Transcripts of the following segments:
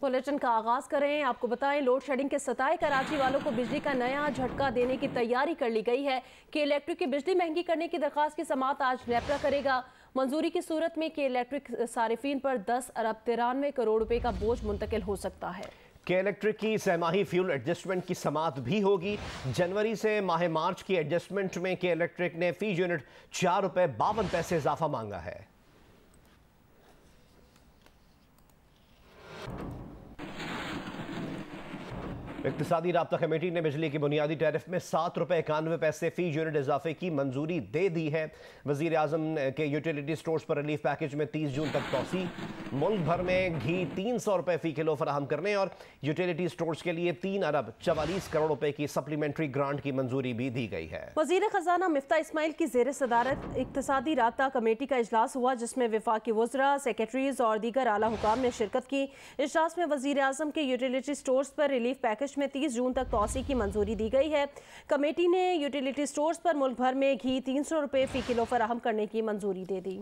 Bulletin का आगाज करें। आपको बताएं, लोड शेडिंग के सताए कराची वालों को बिजली का नया झटका देने की तैयारी कर ली गई है कि इलेक्ट्रिक की बिजली महंगी करने की दरखास्त की समाअत आज नेपरा करेगा। मंजूरी की सूरत में कि इलेक्ट्रिक सारिफीन पर 10 अरब 93 करोड़ रुपए का बोझ मुंतकिल हो सकता है। के इलेक्ट्रिक की सहमाही फ्यूल एडजस्टमेंट की समाअत भी होगी। जनवरी से माह मार्च की एडजस्टमेंट में के इलेक्ट्रिक ने फी यूनिट 4 रुपए 52 पैसे इजाफा मांगा है। इक्तिसादी राब्ता कमेटी ने बिजली की बुनियादी टैरिफ में 7 रुपए 91 पैसे फी यूनिट इजाफे की मंजूरी दे दी है। वजीर आजम के यूटिलिटी स्टोर्स पर रिलीफ पैकेज में 30 जून तक तोसी। मुल्क भर में घी 300 रुपए फी किलो फराहम करने और यूटिलिटी स्टोर्स के लिए 3 अरब 44 करोड़ रुपए की सप्लीमेंट्री ग्रांट की मंजूरी भी दी गई है। वजीर खजाना मिफ्ता इस्माइल की जेर सदारत इक्तिसादी राब्ता कमेटी का इजलास हुआ, जिसमें विफाकी वज़रा, सेक्रेटरीज और दीगर आला हुकाम ने शिरकत की। इजलास में वजीर आजम के यूटिलिटी स्टोर्स पर रिलीफ पैकेज में 30 जून तक तोसी की मंजूरी दी गई है। कमेटी ने यूटिलिटी स्टोर्स पर मुल्क भर में घी 300 रुपए फी किलो फराहम करने की मंजूरी दे दी।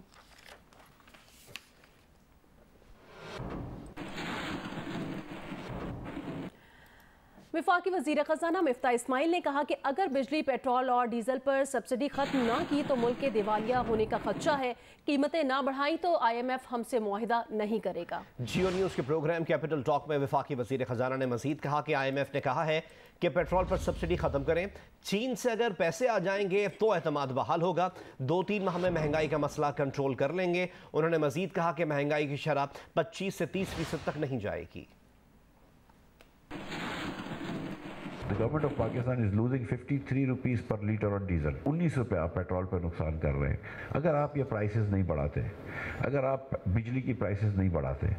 वफाकी वज़ीर ख़ज़ाना मिफ्ता इस्माइल ने कहा कि अगर बिजली, पेट्रोल और डीजल पर सब्सिडी खत्म ना की तो मुल्क के दिवालिया होने का खदशा है। कीमतें ना बढ़ाई तो IMF हमसे मुआहिदा नहीं करेगा। जियो न्यूज़ के प्रोग्राम कैपिटल टॉक में वफाकी वज़ीर ख़ज़ाना ने मजीद कहा कि IMF ने कहा है कि पेट्रोल पर सब्सिडी खत्म करें। चीन से अगर पैसे आ जाएंगे तो एतमाद बहाल होगा। 2-3 माह में महंगाई का मसला कंट्रोल कर लेंगे। उन्होंने मजीद कहा कि महंगाई की शरह 25 से 30% तक नहीं जाएगी। The government of Pakistan is losing 53 rupees per litre on diesel। 19 रुपये आप पेट्रोल पर नुकसान कर रहे हैं। अगर आप ये प्राइसेस नहीं बढ़ाते, अगर आप बिजली की प्राइसेस नहीं बढ़ाते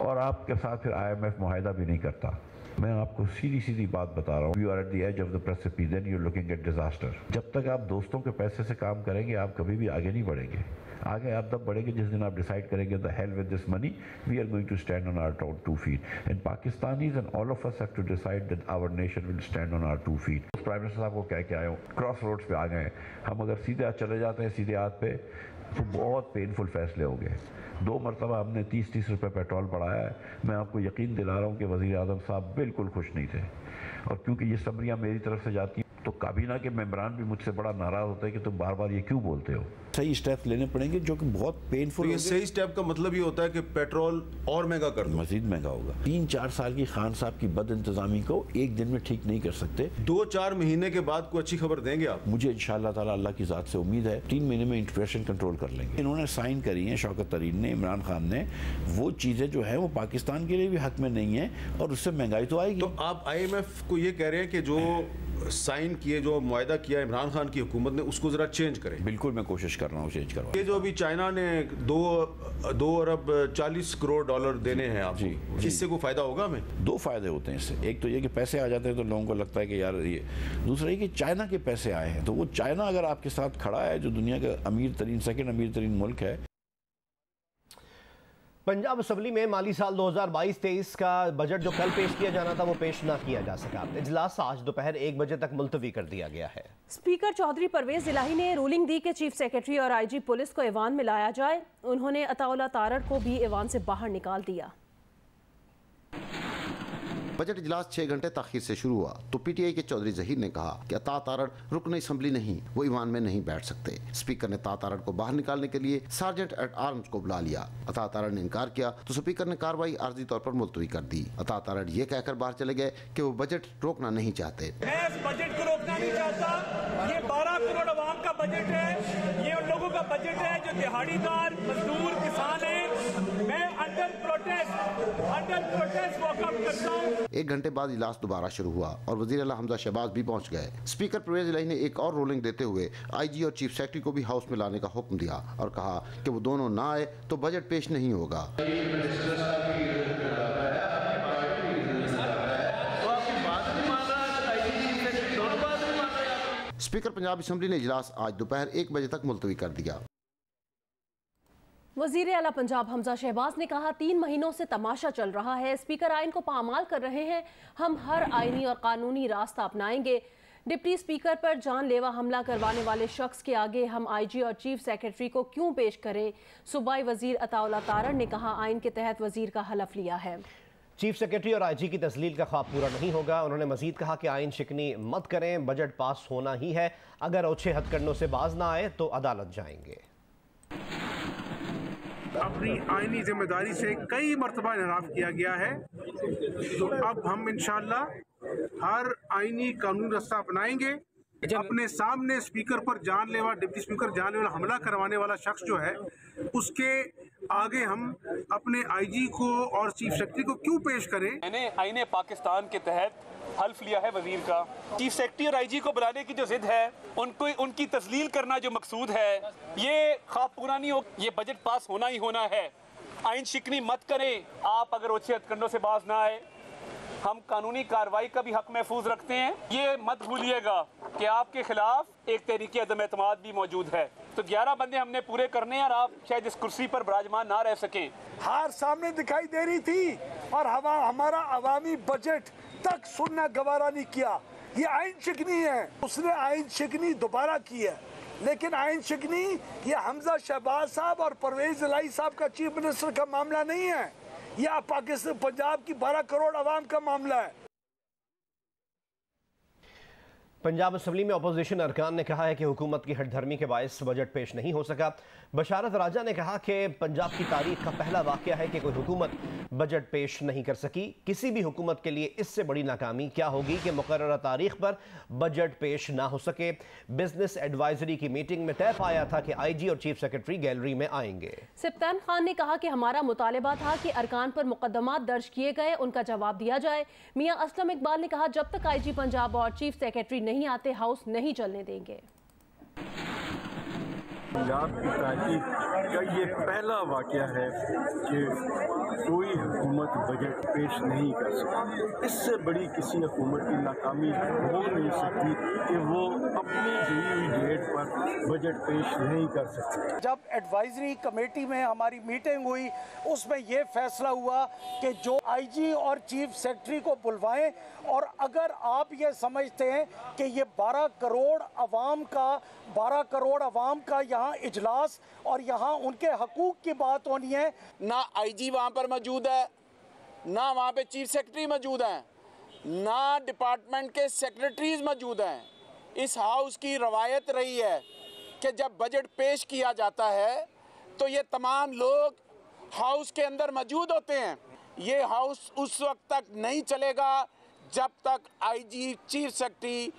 और आपके साथ फिर IMF मुआहिदा भी नहीं करता, मैं आपको सीधी सीधी बात बता रहा हूँ, you are at the edge of the precipice, then you are looking at disaster. जब तक आप दोस्तों के पैसे से काम करेंगे आप कभी भी आगे नहीं बढ़ेंगे। आगे आप तब बढ़ेंगे जिस दिन आप डिसाइड करेंगे the hell with this money, we are going to stand on our 2 feet and Pakistanis and all of us have to decide that our nation will stand on our 2 feet। Prime minister साहब को कह के आए हो, cross roads पे आ गए। हम अगर सीधे हाथ चले जाते हैं सीधे हाथ पे तो बहुत पेनफुल फैसले होंगे। 2 मरतबा हमने 30 रुपये पेट्रोल बढ़ाया है। मैं आपको यकीन दिला रहा हूँ कि वज़ीर आज़म साहब बिल्कुल खुश नहीं थे, और क्योंकि ये समरियाँ मेरी तरफ से जाती हैं तो काबीना के मेंबरान भी मुझसे बड़ा नाराज़ होते हैं कि तुम बार बार ये क्यों बोलते हो। सही स्टेप लेने पड़ेंगे जो कि बहुत पेनफुल। तो ये सही स्टेप का मतलब ये होता है कि पेट्रोल और महंगा कर दो, मजीद महंगा होगा। 3-4 साल की खान साहब की बद इंतजामी को एक दिन में ठीक नहीं कर सकते। 2-4 महीने के बाद कोई अच्छी खबर देंगे आप? मुझे इंशाअल्लाह ताला अल्लाह की ज़ात से उम्मीद है 3 महीने में इन्फ्लेशन कंट्रोल कर लेंगे। इन्होंने साइन करी है शौकत तरीन ने, इमरान खान ने, वो चीज़ें जो है वो पाकिस्तान के लिए भी हक में नहीं है और उससे महंगाई तो आएगी। तो आप IMF को ये कह रहे हैं कि जो साइन किए, जो मुआहिदा किया इमरान खान की हुकूमत ने, उसको जरा चेंज करें। बिल्कुल मैं कोशिश कर रहा हूँ चेंज करवा। ये जो अभी चाइना ने 2 अरब 40 करोड़ डॉलर देने हैं आपको, इससे कोई फायदा होगा हमें? 2 फायदे होते हैं इससे। एक तो ये कि पैसे आ जाते हैं तो लोगों को लगता है कि यार ये, दूसरा ये कि चाइना के पैसे आए हैं तो वो चाइना अगर आपके साथ खड़ा है जो दुनिया का अमीर तरीन, सेकेंड अमीर तरीन मुल्क है। पंजाब असम्बली में माली साल 2022-23 का बजट जो कल पेश किया जाना था वो पेश ना किया जा सका। इजलास आज दोपहर 1 बजे तक मुलतवी कर दिया गया है। स्पीकर चौधरी परवेज इलाही ने रूलिंग दी कि चीफ सेक्रेटरी और IG पुलिस को ऐवान में लाया जाए। उन्होंने अताउल्लाह तारड़ को भी ऐवान से बाहर निकाल दिया। बजट इजलास 6 घंटे ताखीर से शुरू हुआ तो PTI के चौधरी जहीर ने कहा कि अता तारड़ रुकन असम्बली नहीं, वो ईवान में नहीं बैठ सकते। स्पीकर ने अता तारड़ को बाहर निकालने के लिए सार्जेंट एट आर्म्स को बुला लिया। अता तारड़ ने इनकार किया तो स्पीकर ने कार्रवाई आर्जी तौर पर मुलतवी कर दी। अता तारड़ ये कहकर बाहर चले गए कि वो बजट रोकना नहीं चाहते। मैं इस बजट को रोकना नहीं चाहता। ये 12 करोड़ आवाम का बजट है, ये उन लोगों का बजट है जो दिहाड़ीदार, मजदूर, किसान है। मैं अंडर प्रोटेस्ट वॉकआउट करता हूँ। 1 घंटे बाद इजलास दोबारा शुरू हुआ और वजीर आला हमजा शहबाज भी पहुंच गए। स्पीकर परवेज इलाही ने एक और रूलिंग देते हुए IG और चीफ सेक्रेटरी को भी हाउस में लाने का हुक्म दिया और कहा कि वो दोनों ना आए तो बजट पेश नहीं होगा। स्पीकर पंजाब असम्बली ने इजलास आज दोपहर 1 बजे तक मुलतवी कर दिया। वजीर आला पंजाब हमजा शहबाज ने कहा 3 महीनों से तमाशा चल रहा है, स्पीकर आइन को पामाल कर रहे हैं। हम हर आइनी और कानूनी रास्ता अपनाएंगे। डिप्टी स्पीकर पर जानलेवा हमला करवाने वाले शख्स के आगे हम IG और चीफ सेक्रेटरी को क्यों पेश करें? सूबाई वजीर अताउल्लाह तारड़ ने कहा आइन के तहत वजीर का हलफ लिया है। चीफ सेक्रेटरी और आईजी की तस्लील का ख्वाब पूरा नहीं होगा। उन्होंने मजीद कहा कि आइन शिकनी मत करें, बजट पास होना ही है। अगर ओछे हथकंडों से बाज ना आए तो अदालत जाएंगे। अपनी आईनी जिम्मेदारी से कई मरतबा इनराफ किया गया है, तो अब हम इंशाअल्लाह हर आईनी कानून रास्ता अपनाएंगे। अपने सामने स्पीकर पर जानलेवा, डिप्टी स्पीकर जानलेवा हमला करवाने वाला शख्स जो है, उसके आगे हम अपने आईजी को और चीफ सेक्रेटरी को क्यों पेश करें। मैंने आईने पाकिस्तान के तहत हल्फ लिया है वजीर का। चीफ सेक्रेटरी और आईजी को बुलाने की जो जिद है, उनको उनकी तस्लील करना जो मकसूद है, ये ख्वाब पूरा नहीं हो। ये बजट पास होना ही होना है। आइन शिकनी मत करें। आप अगर ओछे हथकंडों से बाज ना आए, हम कानूनी कार्रवाई का भी हक महफूज रखते हैं। ये मत भूलिएगा कि आपके खिलाफ एक तहरीक अदम एतमाद भी मौजूद है। तो 11 बंदे हमने पूरे करने हैं और आप शायद इस कुर्सी पर विराजमान ना रह सकें। हार सामने दिखाई दे रही थी और हमारा अवामी बजट तक सुनना गवारा नहीं किया। ये आइन शिकनी है, उसने आइन शिकनी दोबारा की है। लेकिन आइन शिकनी ये हमजा शहबाज साहब और परवेज इलाही साहब का चीफ मिनिस्टर का मामला नहीं है। यह पाकिस्तान पंजाब की 12 करोड़ आवाम का मामला है। पंजाब असम्बली में अपोजिशन अरकान ने कहा है कि हुकूमत की हठधर्मी के बायस बजट पेश नहीं हो सका। बशारत राजा ने कहा कि पंजाब की तारीख का पहला वाक़या है कि कोई हुकूमत बजट पेश नहीं कर सकी। किसी भी हुकूमत के लिए इससे बड़ी नाकामी क्या होगी कि मुकर्ररा तारीख पर बजट पेश ना हो सके। बिजनेस एडवाइजरी की मीटिंग में तय पाया था कि आईजी और चीफ सेक्रेटरी गैलरी में आएंगे। सिप्तान खान ने कहा कि हमारा मुतालबा था कि अरकान पर मुकदमात दर्ज किए गए, उनका जवाब दिया जाए। मियां असलम इकबाल ने कहा जब तक आईजी पंजाब और चीफ सेक्रेटरी नहीं आते, हाउस नहीं चलने देंगे। पंजाब की तारीख का ये पहला वाक़या है कि कोई हुकूमत बजट पेश नहीं कर सकती। इससे बड़ी किसी हुकूमत की नाकामी हो नहीं सकती कि वो अपनी दी हुई डेट पर बजट पेश नहीं कर सकती। जब एडवाइजरी कमेटी में हमारी मीटिंग हुई, उसमें ये फैसला हुआ कि जो आईजी और चीफ सेक्रेटरी को बुलवाएं, और अगर आप ये समझते हैं कि ये 12 करोड़ आवाम का यहाँ इजलास और यहाँ उनके हकूक की बात होनी है, ना आईजी वहाँ पर मौजूद है, ना वहाँ पे चीफ सेक्रेटरी मौजूद हैं, ना डिपार्टमेंट के सेक्रेटरीज मौजूद हैं। इस हाउस की रवायत रही है कि जब बजट पेश किया जाता है तो ये तमाम लोग हाउस के अंदर मौजूद होते हैं। ये हाउस उस वक्त तक नहीं चलेगा जब तक आईजी चीफ सेक्रेटरी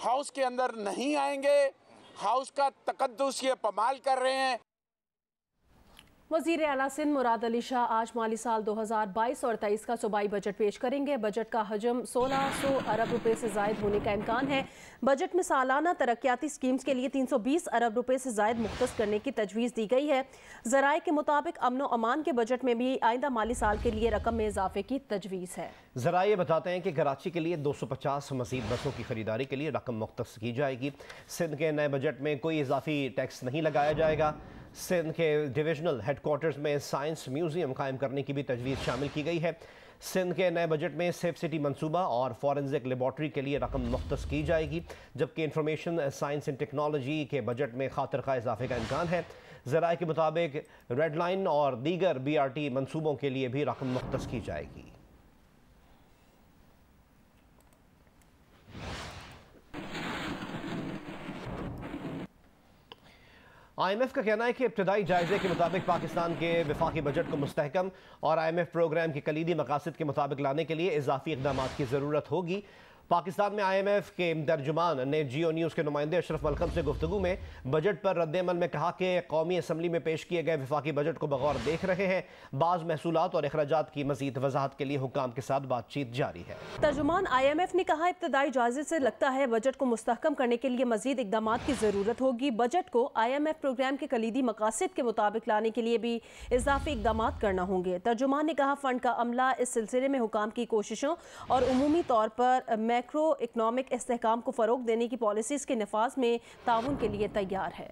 हाउस के अंदर नहीं आएंगे। हाउस का तकद्दुस ये पमाल कर रहे हैं। वज़ीर आला सिंध मुराद अली शाह आज माली साल 2022 और 23 का सूबाई बजट पेश करेंगे। बजट का हजम 1600 अरब रुपए से जायद होने का इम्कान है। बजट में सालाना तरक्याती स्कीम्स के लिए 320 अरब रुपए से जायद मुख्तस करने की तजवीज़ दी गई है। ज़राए के मुताबिक अमन व अमान के बजट में भी आइंदा माली साल के लिए रकम में इजाफे की तजवीज़ है। ज़राए बताते हैं कि कराची के लिए 250 मज़ीद बसों की खरीदारी के लिए रकम मुख्तस की जाएगी। सिंध के नए बजट में कोई इजाफी टैक्स नहीं लगाया जाएगा। सिंध के डिविजनल हेडक्वार्टर्स में साइंस म्यूजियम कायम करने की भी तजवीज़ शामिल की गई है। सिंध के नए बजट में सेफ सिटी मंसूबा और फॉरेंसिक लेबॉर्ट्री के लिए रकम मुख्तस की जाएगी, जबकि इंफॉर्मेशन साइंस एंड टेक्नोलॉजी के बजट में खातिर खा इजाफे का इम्कान है। ज़राए के मुताबिक रेड लाइन और दीगर BRT मंसूबों के लिए भी रकम मुख्तस की जाएगी। IMF का कहना है कि इब्तदाई जायजे के मुताबिक पाकिस्तान के वफाकी बजट को मुस्तहकम और IMF प्रोग्राम के कलीदी मकासद के मुताबिक लाने के लिए इजाफी इक़दाम की ज़रूरत होगी। पाकिस्तान में IMF के तर्जुमान ने जियो न्यूज़ के नुमाइंदे अशरफ मलकम से गुफ्तगू में बजट पर रद्द-ए-अमल में कहा कि कौमी असम्बली में पेश किए गए वफाकी बजट को बगौर देख रहे हैं। बाज़ महसूलात और अखराजात की मज़ीद वजाहत के लिए हुक्काम के साथ बातचीत जारी है। तर्जुमान IMF ने कहा इब्तदाई जायजे से लगता है बजट को मुस्तहकम करने के लिए मज़ीद इक़दाम की ज़रूरत होगी। बजट को IMF प्रोग्राम के कलीदी मकासद के मुताबिक लाने के लिए भी इजाफी इक़दाम करना होंगे। तर्जुमान ने कहा फंड का अमला इस सिलसिले में हुक्काम की कोशिशों और उमूमी तौर पर मैक्रो इकनॉमिक इस्तेहकाम को फ़रोग देने की पॉलिसीज़ के नफाज में ताउन के लिए तैयार है।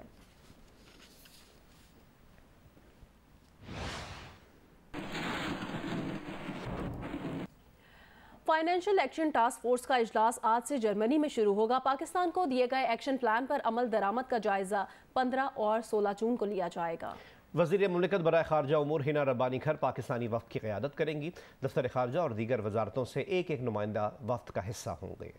फाइनेंशियल एक्शन टास्क फोर्स का इजलास आज से जर्मनी में शुरू होगा। पाकिस्तान को दिए गए एक्शन प्लान पर अमल दरामद का जायजा 15 और 16 जून को लिया जाएगा। वज़ीर मुमलिकत बराए खारजा उमूर हिना रब्बानी घर पाकिस्तानी वफ़द की क़यादत करेंगी। दफ्तर खारजा और दीगर वजारतों से एक एक नुमाइंदा वफ़द का हिस्सा होंगे।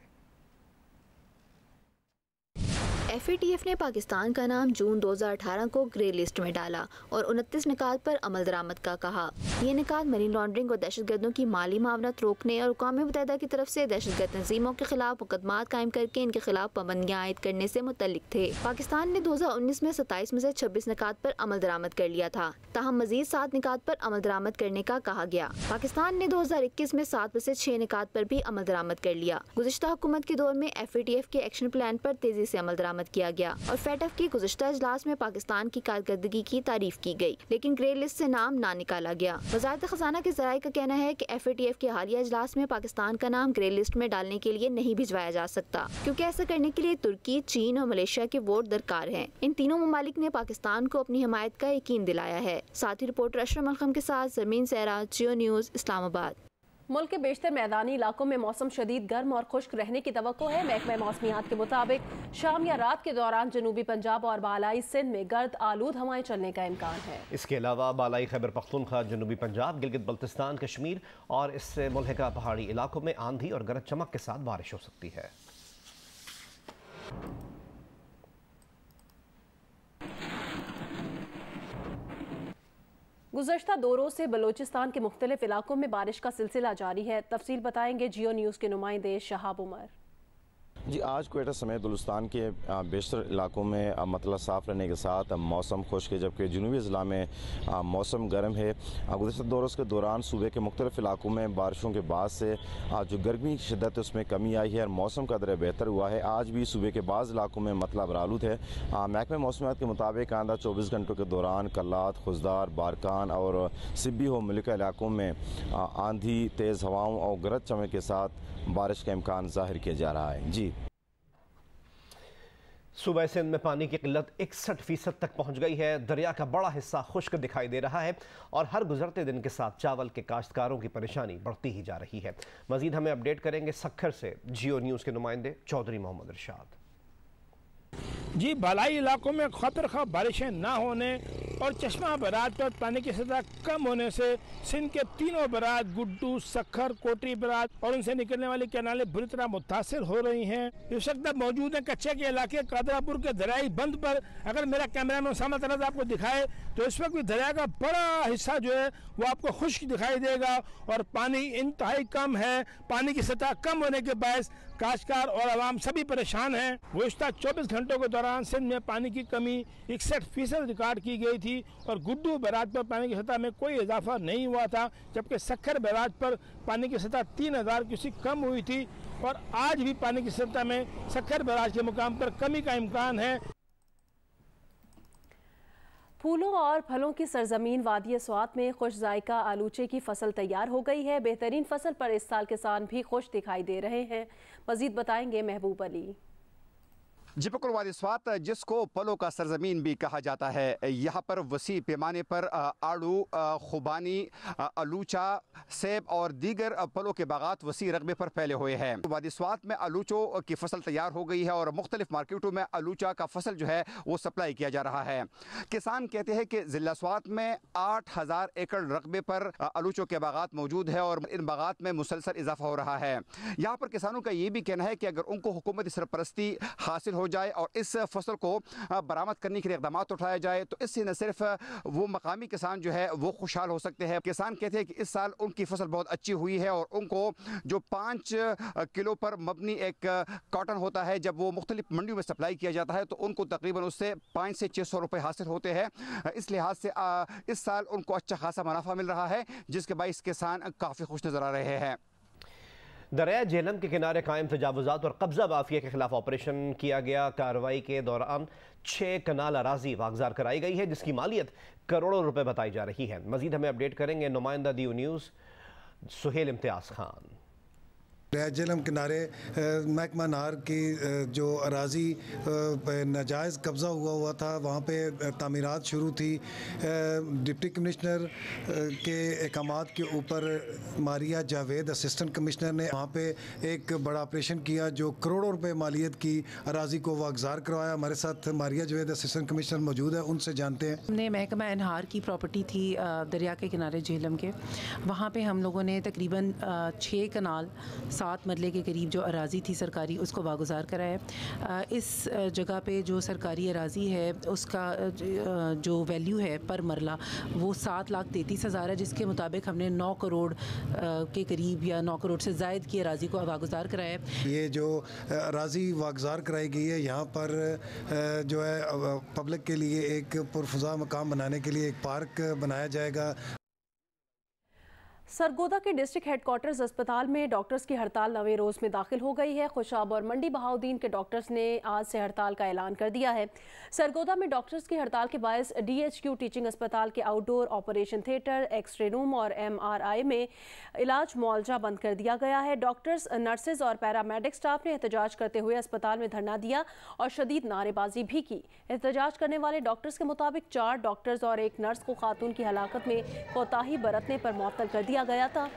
FATF ने पाकिस्तान का नाम जून 2018 को ग्रे लिस्ट में डाला और 29 निकात पर अमल दरामद का कहा। ये निकात मनी लॉन्ड्रिंग और दहशतगर्दों की माली मावनत रोकने और अक़वाम मुत्तहिदा की तरफ से दहशतगर्द तंजीमों के खिलाफ मुकदमात कायम करके इनके खिलाफ पाबंदियाँ आयद करने से मुतल्लिक थे। पाकिस्तान ने 2019 में 27 में से 26 निकात पर अमल दरामद कर लिया था, ताहम मजीद 7 निकात पर अमल दरामद करने का कहा गया। पाकिस्तान ने 2021 में 7 में से 6 निकात पर भी अमल दरामद कर लिया। गुज़िश्ता हुकूमत के दौर में FATF के एक्शन प्लान पर तेजी से अमल दरामद किया गया और FATF की गुज़िश्ता इजलास में पाकिस्तान की कारकर्दगी की तारीफ की गई, लेकिन ग्रे लिस्ट से नाम ना निकाला गया। वज़ारत ख़ज़ाना के ज़राए का कहना है कि FATF के हालिया इजलास में पाकिस्तान का नाम ग्रे लिस्ट में डालने के लिए नहीं भिजवाया जा सकता, क्योंकि ऐसा करने के लिए तुर्की, चीन और मलेशिया के वोट दरकार हैं। इन तीनों ममालिक ने पाकिस्तान को अपनी हिमायत का यकीन दिलाया है। साथ ही रिपोर्टर अशरफ मलखम के साथ ज़मीन सहरा, जियो न्यूज़, इस्लामाबाद। मुल्क के बेशतर मैदानी इलाकों में मौसम शदीद गर्म और खुश्क रहने की तवक्को है। महकमा मौसमियात के मुताबिक शाम या रात के दौरान जनूबी पंजाब और बालाई सिंध में गर्द आलूद हवाएं चलने का इम्कान है। इसके अलावा बालाई खैबर पख्तूनख्वा, जनूबी पंजाब, गिलगित बल्तिस्तान, कश्मीर और इससे मुल्हिका पहाड़ी इलाकों में आंधी और गरज चमक के साथ बारिश हो सकती है। गुज़श्ता 2 रोज़ से बलोचिस्तान के मुख्तलिफ इलाकों में बारिश का सिलसिला जारी है। तफसील बताएंगे जियो न्यूज़ के नुमाइंदे शहाब उमर। जी, आज क्वेटा समेत बलूचिस्तान के बेशतर इलाकों में मतलब साफ़ रहने के साथ मौसम खुश्क है, जबकि जुनूबी ज़िला में मौसम गर्म है। गुज़श्ता 2 रोज़ के दौरान सूबे के मुख्तलिफ इलाकों में बारिशों के बाद से जो गर्मी की शिद्दत है उसमें कमी आई है और मौसम का दर बेहतर हुआ है। आज भी सूबे के बाज़ इलाकों में मतलब बरालूद है। महकमा मौसमियात के मुताबिक आइंदा 24 घंटों के दौरान कल्लात, खुजदार, बारकान और सिब्बी हो मुल्का इलाकों में आंधी, तेज़ हवाओं और गरज चमक के साथ बारिश का इम्कान जाहिर किया जा रहा है। जी, सूबा सिंध में पानी की किल्लत 61% तक पहुंच गई है। दरिया का बड़ा हिस्सा खुश्क दिखाई दे रहा है और हर गुजरते दिन के साथ चावल के काश्तकारों की परेशानी बढ़ती ही जा रही है। मजीद हमें अपडेट करेंगे सक्खर से जियो न्यूज़ के नुमाइंदे चौधरी मोहम्मद इरशाद। जी, बालाई इलाकों में खतर खा बारिशें ना होने और चश्मा बराज पर पानी की सतह कम होने से सिंध के तीनों बराज गुड्डू, सक्खर, कोटरी बराज और उनसे निकलने वाली कैनालें बुरी तरह मुतासिर हो रही हैं। इस वक्त मौजूद है कच्चे के इलाके कादरापुर के दरियाई बंद पर। अगर मेरा कैमरा में सामने तरफ आपको दिखाए तो इस वक्त भी दरिया का बड़ा हिस्सा जो है वो आपको खुश्क दिखाई देगा और पानी इंतहाई कम है। पानी की सतह कम होने के बायस काश्तकार और आवाम सभी परेशान हैं। गुज़श्ता 24 घंटों के दौरान सिंध में पानी की कमी 61% रिकॉर्ड की गई थी और गुड्डू बैराज पर पानी की सतह में कोई इजाफा नहीं हुआ था, जबकि सक्खर बैराज पर पानी की सतह 3000 क्यूसेक कम हुई थी और आज भी पानी की सतह में सक्खर बैराज के मुकाम पर कमी का इम्कान है। फूलों और फलों की सरजमीन वादी स्वात में खुश जायका आलूचे की फसल तैयार हो गई है। बेहतरीन फसल पर इस साल किसान भी खुश दिखाई दे रहे हैं। मजीद बताएंगे महबूब अली। जिपकुल वादी स्वात, जिसको फलों का सरजमीन भी कहा जाता है, यहाँ पर वसी पैमाने पर आड़ू, खुबानी, आलूचा, सेब और दीगर फलों के बागात वसी रकबे पर फैले हुए हैं। वादी स्वात में आलूचों की फसल तैयार हो गई है और मुख्तलिफ मार्केटों में आलूचा का फसल जो है वो सप्लाई किया जा रहा है। किसान कहते हैं कि जिला स्वात में 8000 एकड़ रकबे पर आलूचों के बागात मौजूद है और इन बागात में मुसलसल इजाफा हो रहा है। यहाँ पर किसानों का ये भी कहना है कि अगर उनको हुकूमती सरपरस्ती हासिल हो जाए और इस फसल को बरामद करने के लिए इक़दाम उठाया जाए तो इससे न सिर्फ वो मकामी किसान जो है वो खुशहाल हो सकते हैं। किसान कहते हैं कि इस साल उनकी फसल बहुत अच्छी हुई है और उनको जो 5 किलो पर मबनी एक कॉटन होता है, जब वो मुख्तलिफ मंडियों में सप्लाई किया जाता है तो उनको तकरीबन उससे 500 से 600 रुपये हासिल होते हैं। इस लिहाज से इस साल उनको अच्छा खासा मुनाफा मिल रहा है, जिसके बाइस किसान काफ़ी खुश नजर आ रहे हैं। दरिया झेलम के किनारे कायम तजावुजात और कब्जा माफिया के खिलाफ ऑपरेशन किया गया। कार्रवाई के दौरान 6 कनाल अराजी वागजार कराई गई है, जिसकी मालियत करोड़ों रुपए बताई जा रही है। मजीद हमें अपडेट करेंगे नुमाइंदा दियो न्यूज़ सुहेल इम्तियाज़ खान। झेलम किनारे महकमा नार की जो अराजी नाजायज़ कब्ज़ा हुआ था, वहाँ पे तामीरात शुरू थी। डिप्टी कमिश्नर के अहकामात के ऊपर मारिया जावेद असिस्टेंट कमिश्नर ने वहाँ पे एक बड़ा ऑपरेशन किया जो करोड़ों रुपए मालियत की अराजी को वागजार करवाया। हमारे साथ मारिया जावेद असिस्टेंट कमिश्नर मौजूद है, उनसे जानते हैं। हमने महकमा अनहार की प्रॉपर्टी थी दरिया के किनारे झेलम के, वहाँ पे हम लोगों ने तकरीबन 6 कनाल 7 मरले के करीब जो अराजी थी सरकारी, उसको वागुजार कराया। इस जगह पे जो सरकारी अराजी है उसका जो वैल्यू है पर मरला वो 7,33,000 है, जिसके मुताबिक हमने 9 करोड़ के करीब या 9 करोड़ से ज़ायद की अराजी को वागुजार कराया। ये जो अराजी वागुजार कराई गई है, यहाँ पर जो है पब्लिक के लिए एक पुरफजा मकाम बनाने के लिए एक पार्क बनाया जाएगा। सरगोदा के डिस्ट्रिक्ट हेडक्वार्टर्स अस्पताल में डॉक्टर्स की हड़ताल 9वें रोज़ में दाखिल हो गई है। खुशाब और मंडी बहाउद्दीन के डॉक्टर्स ने आज से हड़ताल का ऐलान कर दिया है। सरगोदा में डॉक्टर्स की हड़ताल के बायस DHQ टीचिंग अस्पताल के outdoor operation theatre, x-ray room और MRI में इलाज मुआवजा बंद कर दिया गया है। डॉक्टर्स, नर्सेज और पैरामेडिक स्टाफ ने एहतजाज करते हुए अस्पताल में धरना दिया और शदीद नारेबाजी भी की। एहतजाज करने वाले डॉक्टर्स के मुताबिक 4 डॉक्टर्स और एक नर्स को खातून की हलाकत में कोताही बरतने पर मुअत्तल कर दिया गया था।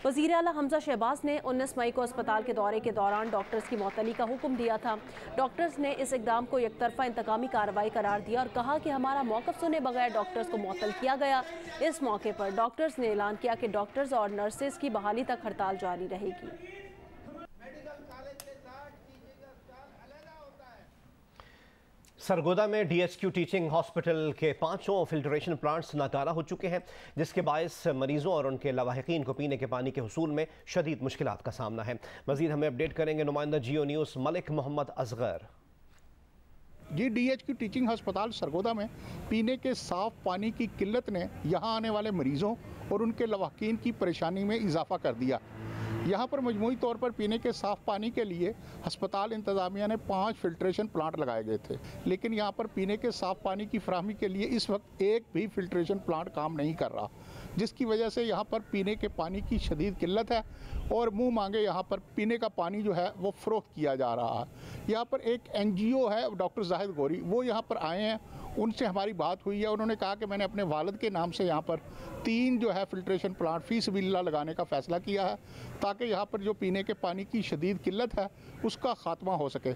वज़ीर आला हमजा शहबाज ने 19 मई को अस्पताल के दौरे के दौरान डॉक्टर्स की मुअत्तली का हुक्म दिया था। डॉक्टर्स ने इस इक़दाम को एकतरफा इंतकामी कार्रवाई करार दिया और कहा कि हमारा मौक़िफ़ सुने बगैर डॉक्टर्स को मुअत्तल किया गया। इस मौके पर डॉक्टर्स ने ऐलान किया कि डॉक्टर्स और नर्सेज की बहाली तक हड़ताल जारी रहेगी। सरगोदा में DHQ टीचिंग हॉस्पिटल के 500 फिल्ट्रेशन प्लांट्स नाकारा हो चुके हैं, जिसके बायस मरीजों और उनके लवाहिकीन को पीने के पानी के हुसूल में शदीद मुश्किलात का सामना है। मजीद हमें अपडेट करेंगे नुमाइंदा जियो न्यूज़ मलिक मोहम्मद असगर। जी, DHQ टीचिंग अस्पताल सरगोदा में पीने के साफ पानी की किल्लत ने यहाँ आने वाले मरीजों और उनके लवाहिकीन की परेशानी में इजाफा कर दिया। यहाँ पर मजमूई तौर पर पीने के साफ़ पानी के लिए अस्पताल इंतज़ामिया ने 5 फिल्ट्रेशन प्लांट लगाए गए थे, लेकिन यहाँ पर पीने के साफ़ पानी की फराहमी के लिए इस वक्त एक भी फिल्ट्रेशन प्लांट काम नहीं कर रहा, जिसकी वजह से यहाँ पर पीने के पानी की शदीद किल्लत है और मुँह मांगे यहाँ पर पीने का पानी जो है वो फ़रोख्त किया जा रहा है। यहाँ पर एक NGO है डॉक्टर जाहिद गौरी, वो यहाँ पर आए हैं, उनसे हमारी बात हुई है। उन्होंने कहा कि मैंने अपने वालिद के नाम से यहाँ पर 3 जो है फिल्ट्रेशन प्लांट फी सबिलिल्लाह लगाने का फ़ैसला किया है, ताकि यहाँ पर जो पीने के पानी की शदीद किल्लत है उसका खात्मा हो सके।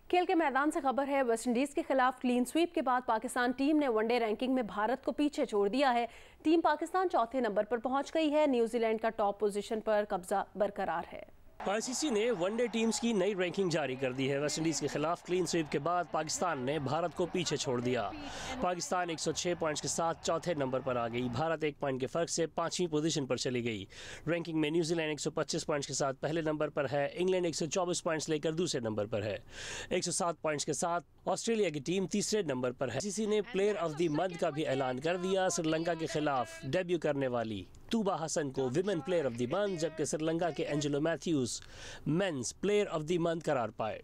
खेल के मैदान से खबर है, वेस्टइंडीज़ के खिलाफ क्लीन स्वीप के बाद पाकिस्तान टीम ने वनडे रैंकिंग में भारत को पीछे छोड़ दिया है। टीम पाकिस्तान 4थे नंबर पर पहुंच गई है। न्यूजीलैंड का टॉप पोजीशन पर कब्जा बरकरार है। ICC ने वनडे टीम्स की नई रैंकिंग जारी कर दी है। वेस्टइंडीज़ के खिलाफ क्लीन स्वीप के बाद पाकिस्तान ने भारत को पीछे छोड़ दिया। पाकिस्तान 106 पॉइंट्स के साथ 4थे नंबर पर आ गई। भारत 1 पॉइंट के फ़र्क से 5वीं पोजीशन पर चली गई। रैंकिंग में न्यूजीलैंड 125 पॉइंट्स के साथ पहले नंबर पर है। इंग्लैंड 124 पॉइंट्स लेकर दूसरे नंबर पर है। 107 पॉइंट्स के साथ ऑस्ट्रेलिया की टीम तीसरे नंबर पर है। ICC ने प्लेयर ऑफ द मंथ का भी ऐलान कर दिया। श्रीलंका के खिलाफ डेब्यू करने वाली तूबा हसन को women player of the month, जबकि श्रीलंका के Angelo Mathews men's player of the month करार पाए।